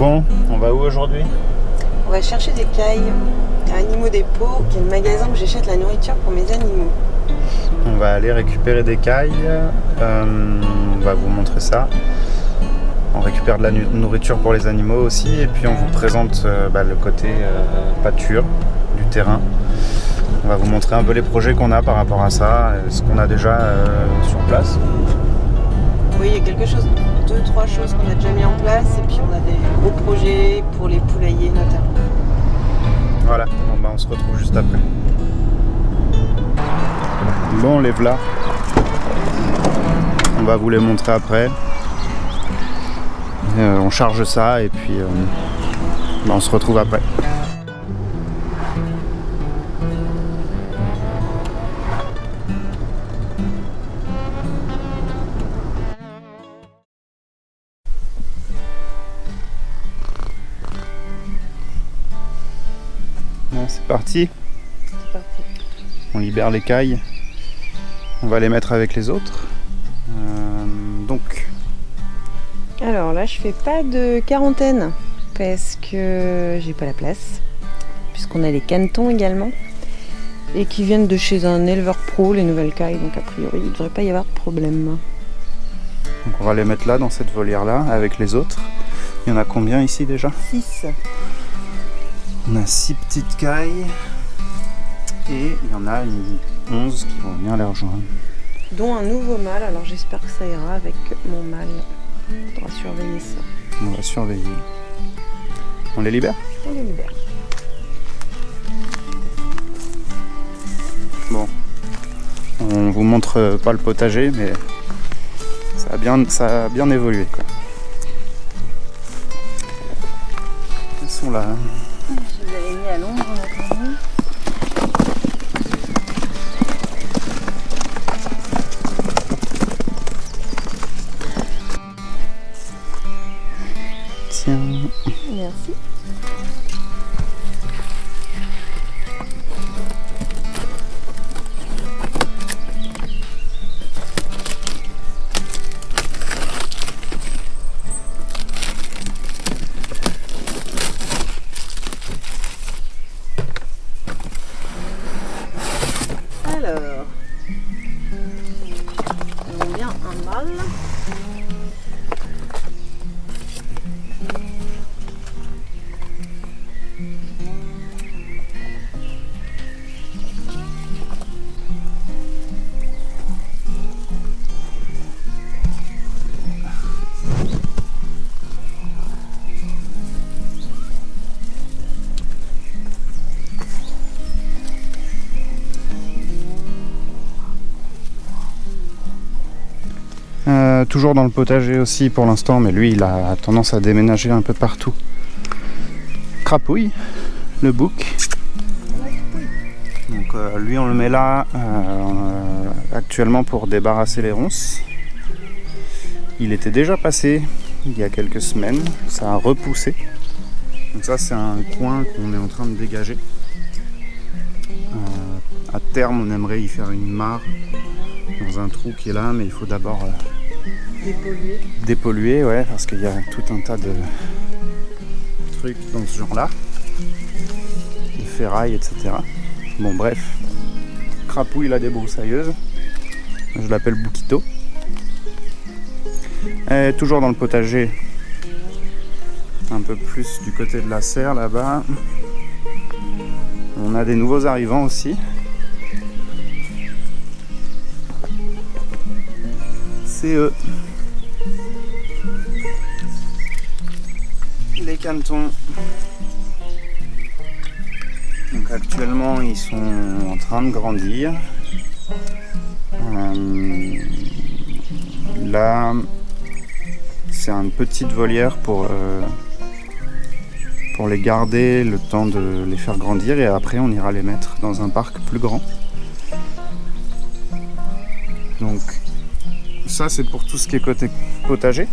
Bon, on va où aujourd'hui? On va chercher des cailles à Animaux Dépôt, qui est le magasin où j'achète la nourriture pour mes animaux. On va aller récupérer des cailles. On va vous montrer ça. On récupère de la nourriture pour les animaux aussi. Et puis on vous présente le côté pâture du terrain. On va vous montrer un peu les projets qu'on a par rapport à ça, ce qu'on a déjà sur place. Oui, il y a quelque chose, 2-3 choses qu'on a déjà mis en place, et puis on a des gros projets pour les poulaillers notamment. Voilà, bon, on se retrouve juste après. Bon, les voilà. On va vous les montrer après. On charge ça et puis on se retrouve après. Bon, c'est parti. C'est parti. On libère les cailles. On va les mettre avec les autres. Donc. Alors là, je fais pas de quarantaine parce que j'ai pas la place, puisqu'on a les canetons également et qui viennent de chez un éleveur pro, les nouvelles cailles, donc a priori il ne devrait pas y avoir de problème. Donc on va les mettre là, dans cette volière là, avec les autres. Il y en a combien ici déjà? 6. On a 6 petites cailles et il y en a 11 qui vont venir les rejoindre. Dont un nouveau mâle, alors j'espère que ça ira avec mon mâle. Il faudra surveiller ça. On va surveiller. On les libère? On les libère. Bon. On vous montre pas le potager, mais ça a bien évolué, quoi. Ils sont là. Je les avais mis à l'ombre en attendant. Tiens. Merci. Alors, on a bien un mâle. Toujours dans le potager aussi pour l'instant, mais lui il a tendance à déménager un peu partout. Crapouille, le bouc. Donc lui on le met là actuellement pour débarrasser les ronces. Il était déjà passé il y a quelques semaines, ça a repoussé. Donc ça c'est un coin qu'on est en train de dégager. À terme on aimerait y faire une mare dans un trou qui est là, mais il faut d'abord dépolluer, ouais, parce qu'il y a tout un tas de trucs dans ce genre là, de ferraille, etc. Bon bref, Crapouille la débroussailleuse, je l'appelle Bouquito. Et toujours dans le potager, un peu plus du côté de la serre là-bas, on a des nouveaux arrivants aussi. C'est eux, les canetons. Donc actuellement ils sont en train de grandir. Là c'est une petite volière pour les garder le temps de les faire grandir, et après on ira les mettre dans un parc plus grand. Donc ça c'est pour tout ce qui est côté potager.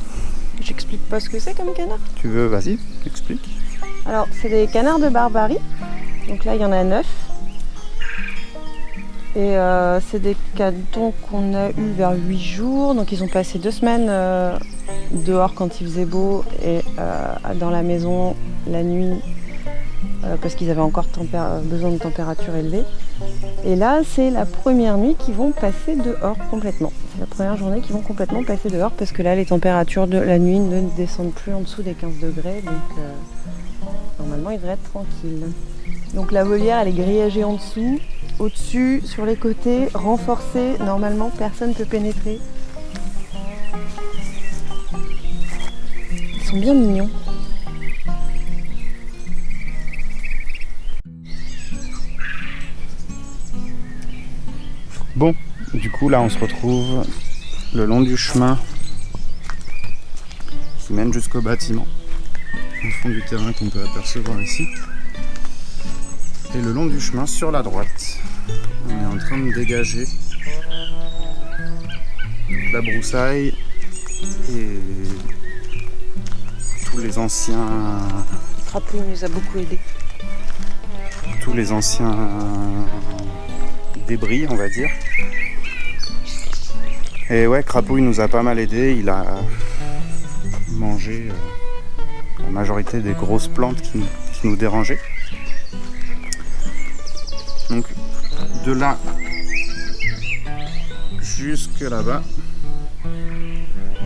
J'explique pas ce que c'est comme canard. Tu veux, vas-y, explique. Alors, c'est des canards de Barbarie. Donc là, il y en a 9. Et c'est des canetons qu'on a eu vers 8 jours. Donc ils ont passé 2 semaines dehors quand il faisait beau et dans la maison la nuit parce qu'ils avaient encore besoin de température élevée. Et là, c'est la première nuit qu'ils vont passer dehors complètement. C'est la première journée qu'ils vont complètement passer dehors parce que là, les températures de la nuit ne descendent plus en dessous des 15 degrés. Donc, normalement, ils devraient être tranquilles. Donc, la volière, elle est grillagée en dessous. Au-dessus, sur les côtés, renforcée. Normalement, personne ne peut pénétrer. Ils sont bien mignons. Bon, du coup là on se retrouve le long du chemin qui mène jusqu'au bâtiment, au fond du terrain qu'on peut apercevoir ici. Et le long du chemin, sur la droite, on est en train de dégager la broussaille et tous les anciens... Crapouille nous a beaucoup aidé. Tous les anciens débris, on va dire. Et ouais, Crapouille nous a pas mal aidé. Il a mangé la majorité des grosses plantes qui nous dérangeaient. Donc de là jusque là-bas,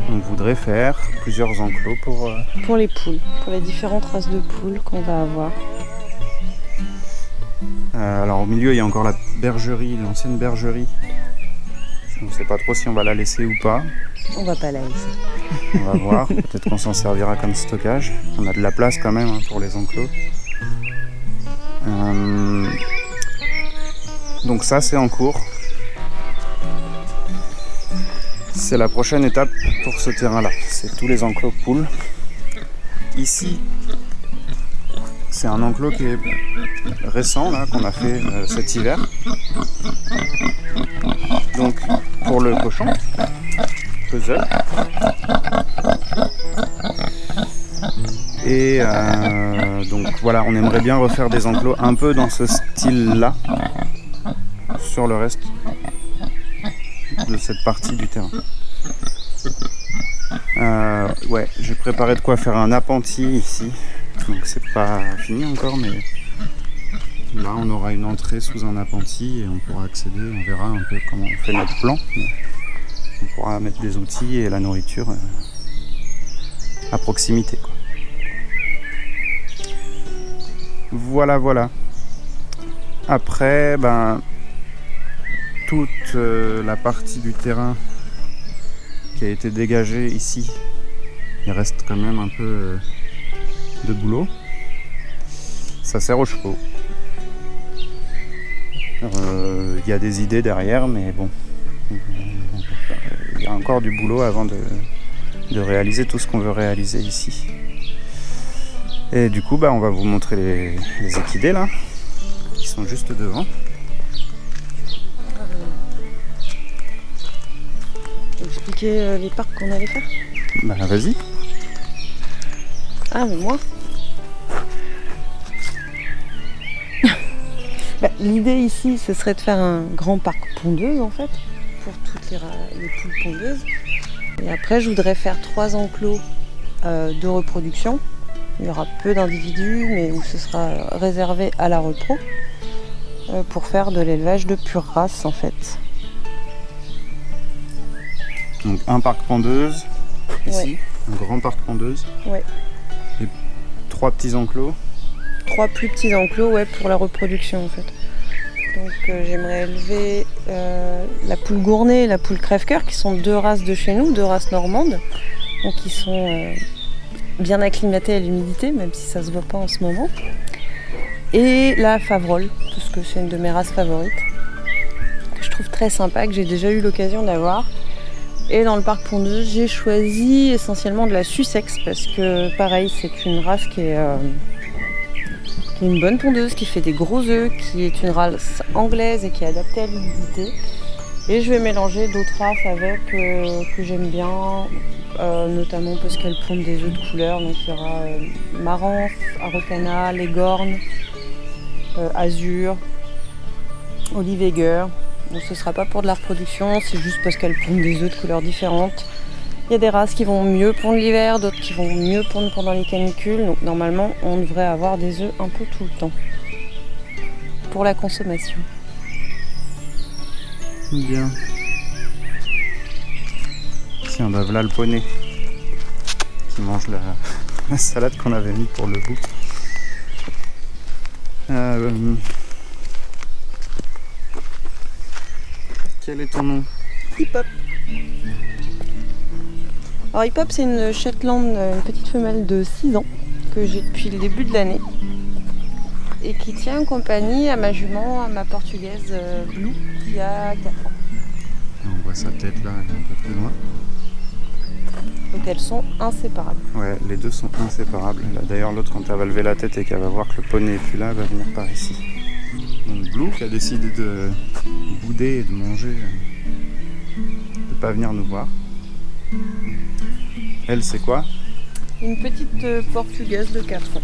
on voudrait faire plusieurs enclos pour les poules, pour les différentes races de poules qu'on va avoir. Alors au milieu il y a encore la bergerie, l'ancienne bergerie. On ne sait pas trop si on va la laisser ou pas. On va pas la laisser. On va voir, peut-être qu'on s'en servira comme stockage. On a de la place quand même pour les enclos. Donc ça c'est en cours. C'est la prochaine étape pour ce terrain-là. C'est tous les enclos poules. Ici, c'est un enclos qui est récent, là, qu'on a fait cet hiver. Donc, pour le cochon, puzzle. Et donc voilà, on aimerait bien refaire des enclos un peu dans ce style-là sur le reste de cette partie du terrain. Ouais, j'ai préparé de quoi faire un appentis ici. Donc c'est pas fini encore, mais là on aura une entrée sous un appentis et on pourra accéder, on verra un peu comment on fait notre plan. On pourra mettre des outils et la nourriture à proximité, quoi. Voilà, voilà. Après, toute la partie du terrain qui a été dégagée ici, il reste quand même un peu de boulot. Ça sert aux chevaux. Il y a des idées derrière, mais bon, il y a encore du boulot avant de réaliser tout ce qu'on veut réaliser ici. Et du coup, on va vous montrer les équidés là, qui sont juste devant. Expliquer les parcs qu'on allait faire. Vas-y. Ah, mais moi l'idée ici, ce serait de faire un grand parc pondeuse en fait, pour toutes les poules pondeuses. Et après, je voudrais faire 3 enclos de reproduction. Il y aura peu d'individus, mais où ce sera réservé à la repro, pour faire de l'élevage de pure race en fait. Donc un parc pondeuse, ici, ouais. Un grand parc pondeuse. Ouais. Et 3 petits enclos. 3 plus petits enclos, ouais, pour la reproduction en fait. Donc j'aimerais élever la poule gournée et la poule crève-cœur, qui sont 2 races de chez nous, 2 races normandes, donc qui sont bien acclimatées à l'humidité, même si ça se voit pas en ce moment. Et la Favrole, parce que c'est une de mes races favorites, que je trouve très sympa, que j'ai déjà eu l'occasion d'avoir. Et dans le parc pondeuse, j'ai choisi essentiellement de la Sussex, parce que pareil, c'est une race qui est une bonne pondeuse, qui fait des gros œufs, qui est une race anglaise et qui est adaptée à l'humidité. Et je vais mélanger d'autres races avec, que j'aime bien, notamment parce qu'elles pondent des œufs de couleur. Donc il y aura Marance, Araucana, Leghorn, Azur, Oliveger. Bon, ce ne sera pas pour de la reproduction, c'est juste parce qu'elles pondent des œufs de couleurs différentes. Il y a des races qui vont mieux pondre l'hiver, d'autres qui vont mieux pondre pendant les canicules. Donc normalement, on devrait avoir des œufs un peu tout le temps pour la consommation. Bien. Tiens, bah voilà le poney qui mange la salade qu'on avait mis pour le bout. Quel est ton nom? Hip-hop. Alors Hip-hop, c'est une Shetland, une petite femelle de 6 ans que j'ai depuis le début de l'année et qui tient compagnie à ma jument, à ma portugaise Blue, qui a 4 ans. On voit sa tête là, elle est un peu plus loin. Donc elles sont inséparables. Ouais, les deux sont inséparables. Là, d'ailleurs, l'autre, quand elle va lever la tête et qu'elle va voir que le poney est plus là, elle va venir par ici. Donc Blue qui a décidé de bouder et de manger, de pas venir nous voir. Elle, c'est quoi? Une petite portugaise de 4 ans.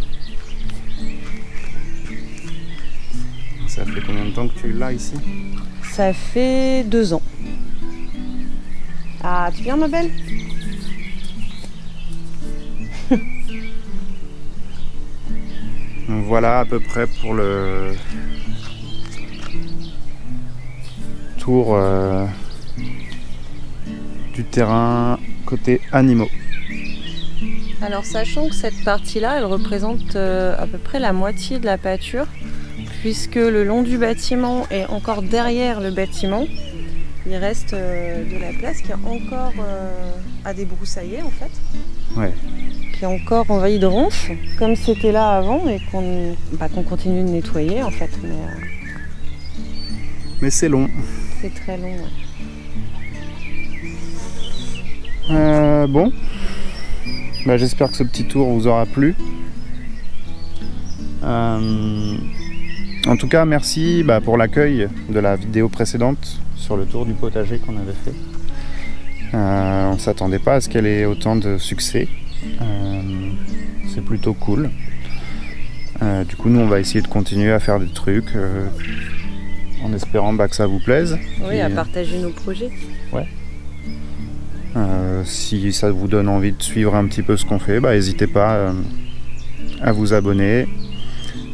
Ça fait combien de temps que tu l'as ici? Ça fait 2 ans. Ah, tu viens ma belle? Donc voilà à peu près pour le tour du terrain côté animaux. Alors sachant que cette partie-là, elle représente à peu près la moitié de la pâture, puisque le long du bâtiment et encore derrière le bâtiment, il reste de la place qui est encore à débroussailler en fait. Ouais. Qui est encore envahi de ronces, comme c'était là avant et qu'on continue de nettoyer en fait. Mais c'est long. C'est très long. Ouais. Bon. Bah, j'espère que ce petit tour vous aura plu. En tout cas, merci pour l'accueil de la vidéo précédente sur le tour du potager qu'on avait fait. On ne s'attendait pas à ce qu'elle ait autant de succès. C'est plutôt cool. Du coup, nous, on va essayer de continuer à faire des trucs en espérant que ça vous plaise. Oui, à partager nos projets. Ouais. Si ça vous donne envie de suivre un petit peu ce qu'on fait, n'hésitez pas à vous abonner,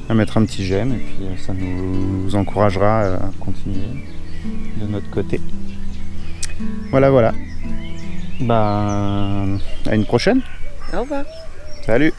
à mettre un petit j'aime, et puis ça nous encouragera à continuer de notre côté. Voilà. À une prochaine. Au revoir. Salut.